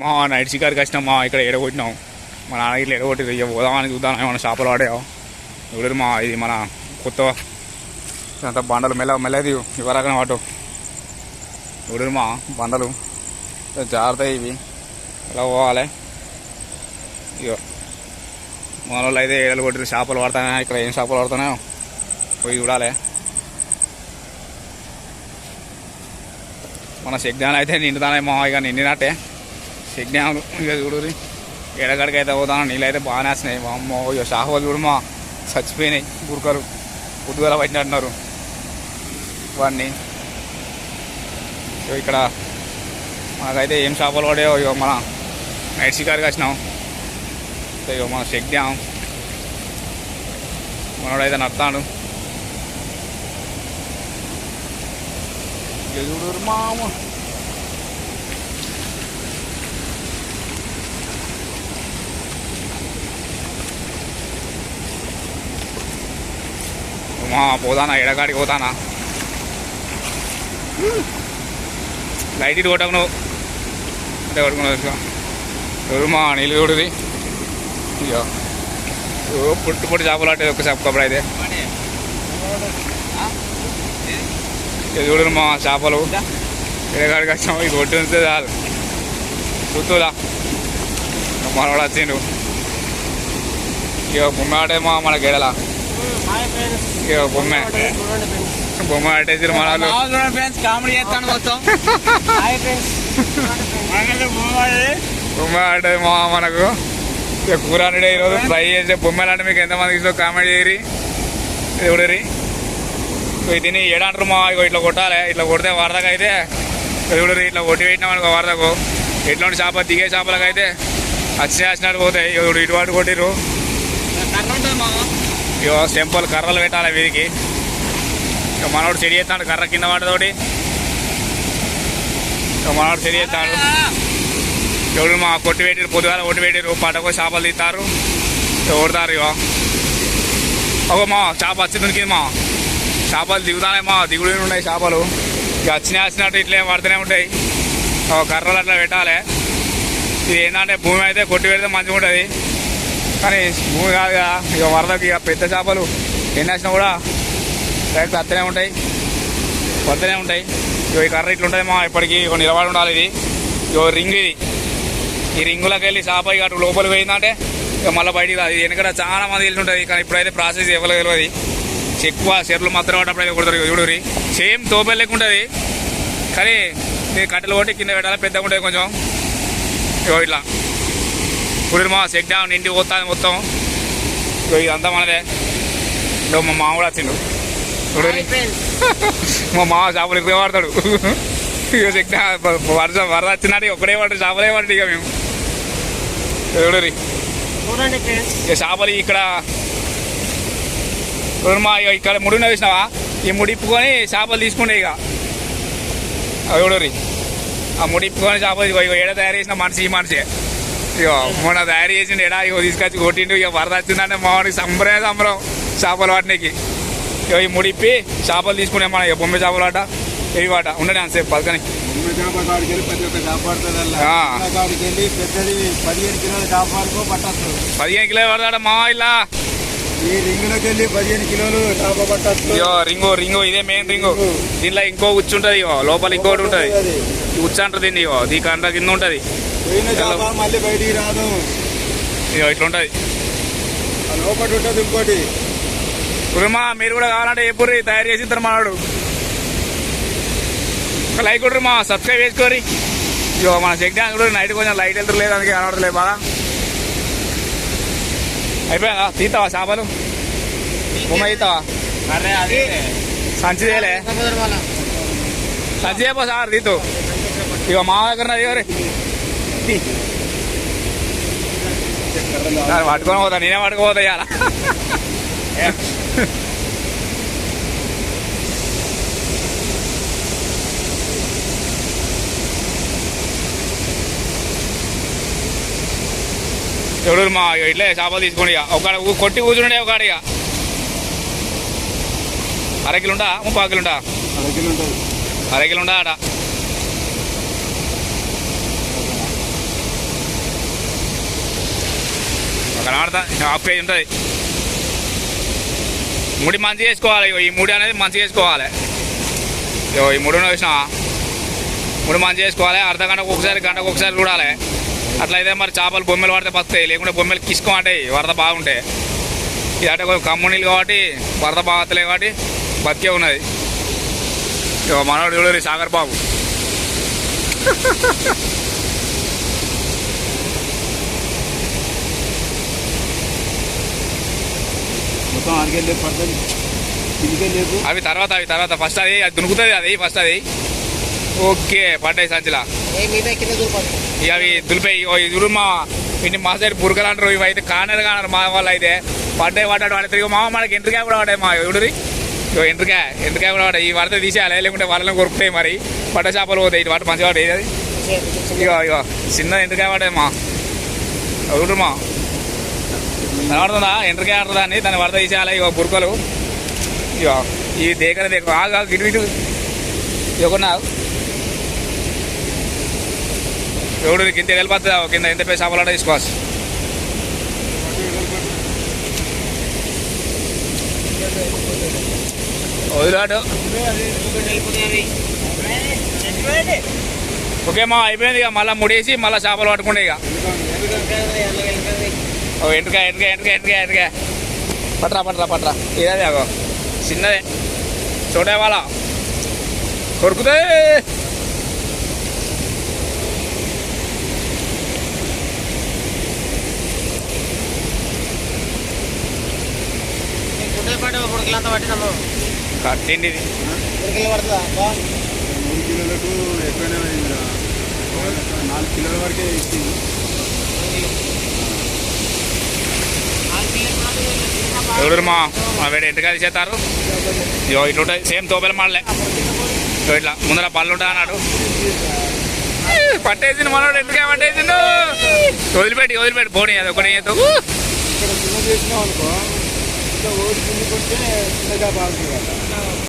మా నైట్ షికార్కి వచ్చినాం. మా ఇక్కడ ఎడగొట్టినాం. మా నాన్న ఇట్లా ఎడగొట్టింది. ఇక పోదామని చూద్దాం ఏమన్నా చేపలు పడాయో ఎవరు. మా ఇది మన కొత్త అంత బండలు మెల్లది ఇవ్వరాకనే వాటు ఎవరు మా బండలు జాగ్రత్త. ఇవి ఇలా పోవాలి. ఇక మన వాళ్ళు అయితే ఏడలు కొట్టిరు. చేపలు పడతానే ఇక్కడ ఏం చేపలు పడతానో పోయి చూడాలి. మన సెగ్నాలు అయితే నిండుతానే మా ఇక నిండినట్టే సెగ్నాలు. ఇక చూడు ఎడగడికి అయితే పోతాను. నీళ్ళు అయితే బాగానే వస్తున్నాయి. మా అమ్మ ఇక చేపలు చూడు మా చచ్చిపోయినాయి. గురకలు పొద్దుగల పట్టినట్టున్నారు వాడిని. ఇక్కడ మనకైతే ఏం చేపలు పడాయో ఇక మన నైట్ షికార్కి వచ్చినాం. ఇక మన సెగ్నాం మనోడైతే నడతాడు. ఇక చూడు మామ మా పోతానా ఎడగాడికి పోతానా. లైట్ ఇటు కొట్టకు నువ్వు అంటే కొట్టుకున్నావు ఎవరు మా నీళ్ళు చూడుది. ఇక పుట్టు పుట్టి చేపలు అంటే ఒక చేపకప్పుడు అయితే ఇక చూడరు మా చేపలు ఎడగాడికి వచ్చాము. ఇది కొట్టి ఉంటే చాలు గుర్తులా మనవాడు వచ్చిండు. ఇక బొమ్మ ఆటే మా మన గెడల ఇక బొమ్మ ఆటేసి మన కామెడీ చేస్తాను మొత్తం. బొమ్మ ఆటే మా మనకు ఇక కూర అంటే ఈరోజు ఫ్రై చేసే బొమ్మలు అంటే మీకు ఎంతమందికి ఇష్టం కామెడీ చేయరి ఎవడరి. దీన్ని ఏడంటారు మా ఇక ఇట్లా కొట్టాలి. ఇట్లా కొడితే వరదకు అయితే ఎవడరి ఇట్లా కొట్టి పెట్టినాం అనుకో వరదకు ఎట్లాంటి చేప దిగే చేపలకు అయితే వచ్చినట్టు పోతాయి. ఎవడు ఇటువాటు కొట్టిరు. ఇక టెంపుల్ కర్రలు పెట్టాలి వీరికి. ఇక మనోడు చెడి చేస్తాడు కర్ర కింద వాటితోటి. ఇక మనోడు చెడి చేస్తాడు. ఎవరు మా కొట్టి పెట్టిరు పొద్దుగాల కొట్టి పెట్టిరు. పటకు చేపలు తీస్తారు కొడతారు. ఇక ఒక మా చేప వచ్చి దొరికింది. మా చేపలు దిగుతానే మా దిగుడు ఉన్నాయి చేపలు. ఇక వచ్చినట్టు ఇట్లా పడుతూనే ఉంటాయి. కర్రలు అట్లా పెట్టాలి. ఇది ఏంటంటే భూమి అయితే కొట్టి పెడితే మంచిగా ఉంటుంది. కానీ భూమి కాదు కదా. ఇక వరదకి ఇక పెద్ద చేపలు ఎన్ని వచ్చినా కూడా డైరెక్ట్ వస్తూనే ఉంటాయి వస్తూనే ఉంటాయి. ఇక ఈ కర్ర ఇట్లా ఉంటుంది మా ఇప్పటికీ ఇక నిలబడి ఉండాలి. ఇది ఇక రింగ్. ఇది ఈ రింగులోకి వెళ్ళి చేప ఇక అటు లోపలికి పోయిందంటే ఇక మళ్ళీ బయటికి రాదు. ఇది వెనకట చాలా మంది తెలిసి ఉంటుంది. కానీ ఇప్పుడైతే ప్రాసెస్ ఎవరికి తెలియదు. ఎక్కువ చెరువులు మాత్రం పడ్డప్పుడు అయితే కొడతారు. చూడరి సేమ్ తోపలు లెక్క ఉంటుంది. కానీ నేను కట్టెలు కొట్టి కింద పెట్టాలి. పెద్దగా ఉంటుంది కొంచెం. ఇగో ఇట్లా ఇప్పుడు మా సెక్ డ్యామ్ ఇంటికి పోతాను మొత్తం. ఇదంతా మనదే. మా మామ కూడా వచ్చిండు. మా మామ చేపలు ఎక్కువ పడతాడు. ఇక సెక్ డ్యామ్ వరద వచ్చినట్టు ఒక్కడే పడతాడు. చేపలే పడతాడు. ఇక మేము చూడరి ఇక చేపలు ఇక్కడ మా ఇక్కడ ముడిన వేసినావా ఈ ముడిప్పుకొని చేపలు తీసుకుంటే ఇక చూడరి ఆ ముడిప్పుకొని చేపలు ఇక ఏడ తయారు చేసిన మనిషి ఈ మనిషి. ఇక మొన్న తయారు చేసిండు ఎడా ఇక తీసుకొచ్చి కొట్టిండు. ఇక వరద వచ్చిందంటే మావాడికి సంబరం చేపలు వాటికి. ఇక ఈ ముడిప్పి చేపలు తీసుకునే మన ఇక బొమ్మ చేపలు ఆట ఇవి వాట ఉండని అంతసేపు పక్కని 15 కిలోలు పడతాడ మా ఇలా. రింగు ఇదే మెయిన్ రింగు. దీనిలో ఇంకో ఉచ్చు ఉంటుంది. లోపల ఇంకోటి ఉంటుంది. ఈ ఉచ్చు అంటారు దీన్ని. దీనికి అంట కింద ఉంటుంది. ఇట్లా ఉంటుంది. ఇంకోటి కురుమా మీరు కూడా కావాలంటే ఎప్పుడు తయారు చేసి ఇద్దరు మనవాడు లైక్ కొట్టరు మా సబ్స్క్రైబ్ చేసుకోరి. ఇగో మన చెక్ డ్యామ్ కూడా నైట్ కొంచెం లైట్ వెళ్తలేదు. అందుకే కనబడలేదు బాగా. అయిపోయా తీస్తావా చేపలు బొమ్మ తీస్తావా సంచిదేలే సంచి అయిపో సార్ తీతు. ఇక మా దగ్గర పట్టుకొని పోతా. నేనే పట్టుకుపోతా ఇవాళ. ఎవరు మా ఇట్లే చేపలు తీసుకోండి. ఇక ఒక కొట్టి కూర్చుండే ఒక ఇక అరకిలు ఉంటా 30 కిలో ఉంటా అరకిలు ఉంటా ఆడ కనబడతా హాఫ్ కేజీ ఉంటుంది. ముడి మంచిగా వేసుకోవాలి. ఈ ముడి అనేది మంచిగా వేసుకోవాలి. ఈ ముడిని వేసిన ముడి మంచిగా వేసుకోవాలి. అర్ధ గంటకు ఒకసారి చూడాలి. అట్లయితే మరి చేపలు బొమ్మలు పడితే బతాయి, లేకుంటే బొమ్మలు కిసుకోమంటాయి వరద బాగుంటాయి. ఇది అంటే కొంచెం కమ్ము నీళ్ళు కాబట్టి వరద బాగలే కాబట్టి బతికే ఉన్నది. మనోడు చూడరు సాగర్ బాబు. మొత్తం ఆడికెళ్ళి పడుతుంది, తిరిగి అవి తర్వాత ఫస్ట్ అది దునుకుతుంది. అది ఫస్ట్ అది ఓకే పడ్డాయి సంచిలా. ఇక అవి దులిపాయి. ఇది మా ఇన్ని మా సైడ్ పురుగలు అంటారు. ఇవి అయితే కానరు మా వాళ్ళు అయితే పడ్డాయి వాడే తిరిగి మా మనకి ఎంట్రకాయ కూడా పడ్డాయి. మా ఎవడురి ఎంట్రకాయ కూడా పడ్డాయి. ఈ వరద తీసేయాలి, లేకుంటే వాళ్ళని కొరుకుతాయి. మరి పడ్డ చేపలు పోతాయి. ఇటు వాటి మంచిగా పడ్డాయి. అది ఇక చిన్న ఎంట్రకాయ పడ్డాయి మా ఎవడు మా కనబడుతుందా ఎంట్రకాయ ఆడుతుందా అని. దాన్ని వరద తీసేయాలి. ఇక బురకలు ఇక ఈ దేకనే ఆగా ఇటు ఇక ఎవడు కింద వెళ్ళిపోతుందా కింద ఎంత పేరు చేపలు తీసుకోవచ్చు. వదిలాడు. ఓకే మా అయిపోయింది. ఇక మళ్ళీ ముడేసి మళ్ళీ చేపలు పట్టుకుంటే ఇక ఎంటకాయ పట్రా ఇదే అగో చిన్నదే చూడే వాళ్ళ కొరుకుతే. కట్టింది ఇది 3 కిలోలకు ఎక్కువనే 4 కిలోల వరకే ఇచ్చింది. ఎవరు మా వేడి ఎంటకాయలు చేస్తారు. ఇట్లా ఉంటుంది సేమ్ తోపల మాడలే. ఇట్లా ముందర పళ్ళు ఉంటా అన్నాడు. పట్టేసింది మనోడు ఎంటకాయ పట్టేసిండు. వదిలిపెట్టి పోనీ అది ఒకటి చిన్న చేసినాం అనుకో, ఇంకా ఓడి కింద కొంటే చిన్నగా బాగుంటుంది కదా.